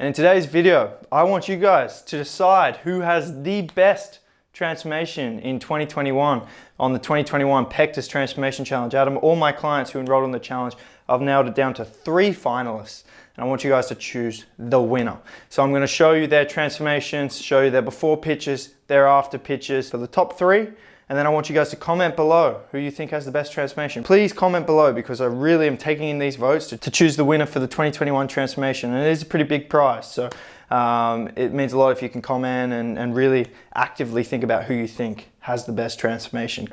And in today's video, I want you guys to decide who has the best transformation in 2021 on the 2021 Pectus Transformation Challenge. Out of all my clients who enrolled in the challenge, I've nailed it down to 3 finalists. And I want you guys to choose the winner. So I'm going to show you their transformations, show you their before pictures, their after pictures for the top 3. And then I want you guys to comment below who you think has the best transformation. Please comment below because I really am taking in these votes to choose the winner for the 2021 transformation. And it is a pretty big prize. So it means a lot if you can comment and really actively think about who you think has the best transformation.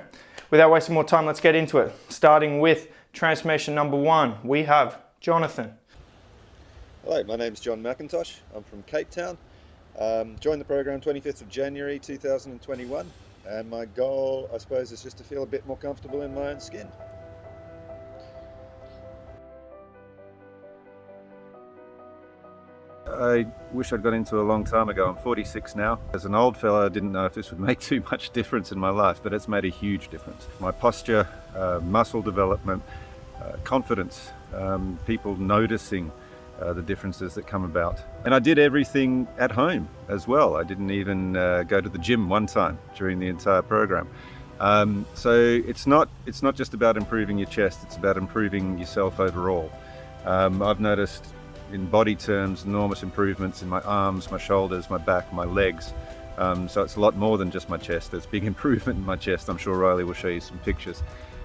Without wasting more time, let's get into it. Starting with transformation number 1, we have Jonathan. Hello, my name's John McIntosh. I'm from Cape Town. Joined the program 25th of January 2021. And my goal, I suppose, is just to feel a bit more comfortable in my own skin. I wish I'd got into it a long time ago. I'm 46 now. As an old fella, I didn't know if this would make too much difference in my life, but it's made a huge difference. My posture, muscle development, confidence, people noticing the differences that come about. And I did everything at home as well. I didn't even go to the gym one time during the entire program. So it's not just about improving your chest, it's about improving yourself overall. I've noticed in body terms enormous improvements in my arms, my shoulders, my back, my legs. So it's a lot more than just my chest. There's big improvement in my chest. I'm sure Riley will show you some pictures.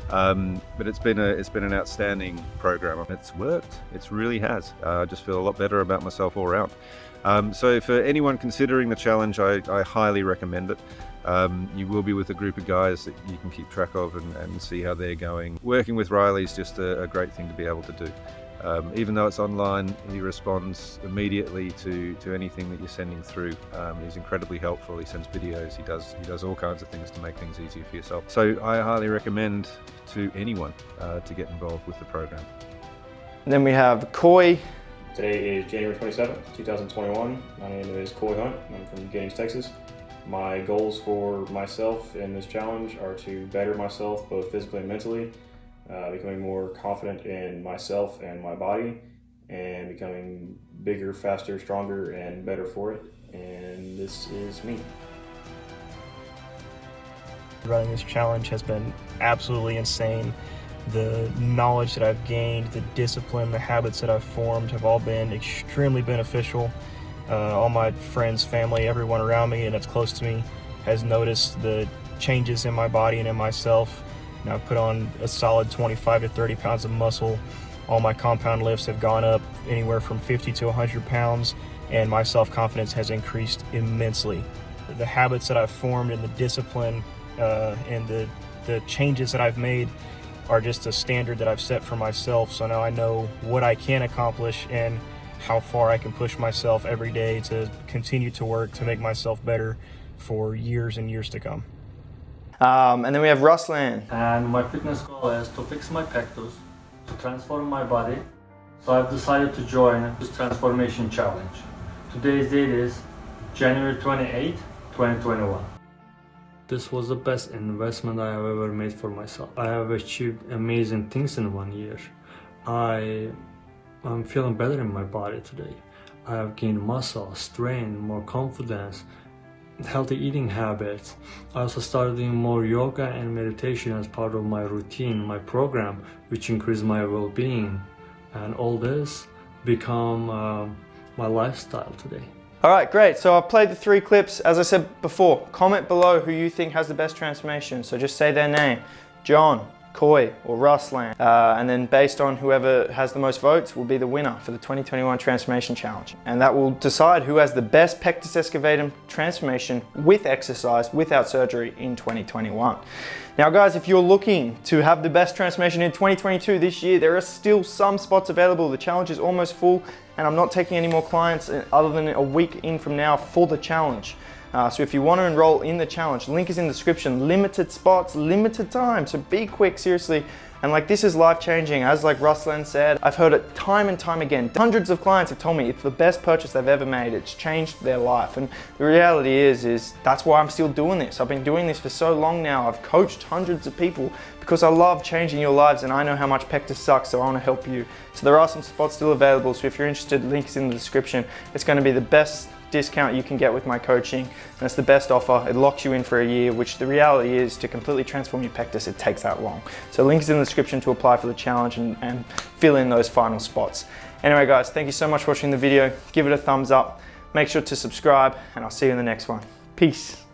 But it's been an outstanding program. It's worked. It really has. I just feel a lot better about myself all around. So for anyone considering the challenge, I highly recommend it. You will be with a group of guys that you can keep track of and see how they're going. Working with Riley is just a great thing to be able to do. Even though it's online, he responds immediately to anything that you're sending through. He's incredibly helpful. He sends videos. He does all kinds of things to make things easier for yourself. So I highly recommend to anyone to get involved with the program. And then we have Cody. Today is January 27th, 2021. My name is Cody Hunt. I'm from Giddings, Texas. My goals for myself in this challenge are to better myself both physically and mentally, becoming more confident in myself and my body, and becoming bigger, faster, stronger, and better for it. And this is me. Running this challenge has been absolutely insane. The knowledge that I've gained, the discipline, the habits that I've formed have all been extremely beneficial. All my friends, family, everyone around me and that's close to me has noticed the changes in my body and in myself. And I've put on a solid 25 to 30 pounds of muscle. All my compound lifts have gone up anywhere from 50 to 100 pounds, and my self-confidence has increased immensely. The habits that I've formed and the discipline and the changes that I've made are just a standard that I've set for myself. So now I know what I can accomplish and how far I can push myself every day to continue to work to make myself better for years and years to come. And then we have Ruslan. And my fitness goal is to fix my pectus, to transform my body. So I've decided to join this transformation challenge. Today's date is January 28, 2021. This was the best investment I have ever made for myself. I have achieved amazing things in 1 year. I'm feeling better in my body today. I have gained muscle, strength, more confidence, healthy eating habits. I also started doing more yoga and meditation as part of my routine, my program, which increased my well-being. And all this become my lifestyle today. All right, great. So I've played the 3 clips. As I said before, comment below who you think has the best transformation. So just say their name, John, Cody, or Ruslan. And then based on whoever has the most votes will be the winner for the 2021 Transformation Challenge. And that will decide who has the best Pectus Excavatum transformation with exercise, without surgery in 2021. Now guys, if you're looking to have the best transformation in 2022 this year, there are still some spots available. The challenge is almost full and I'm not taking any more clients other than a week in from now for the challenge. So if you want to enroll in the challenge, link is in the description. Limited spots, limited time, so be quick, seriously. And like, this is life changing. As like Ruslan said, I've heard it time and time again. Hundreds of clients have told me it's the best purchase they've ever made. It's changed their life. And the reality is that's why I'm still doing this. I've been doing this for so long now. I've coached hundreds of people because I love changing your lives, and I know how much Pectus sucks, so I want to help you. So there are some spots still available. So if you're interested, links in the description. It's going to be the best discount you can get with my coaching, and it's the best offer. It locks you in for a year, which the reality is, to completely transform your pectus, it takes that long. So links in the description to apply for the challenge and fill in those final spots. Anyway guys, thank you so much for watching the video. Give it a thumbs up, make sure to subscribe, and I'll see you in the next one. Peace.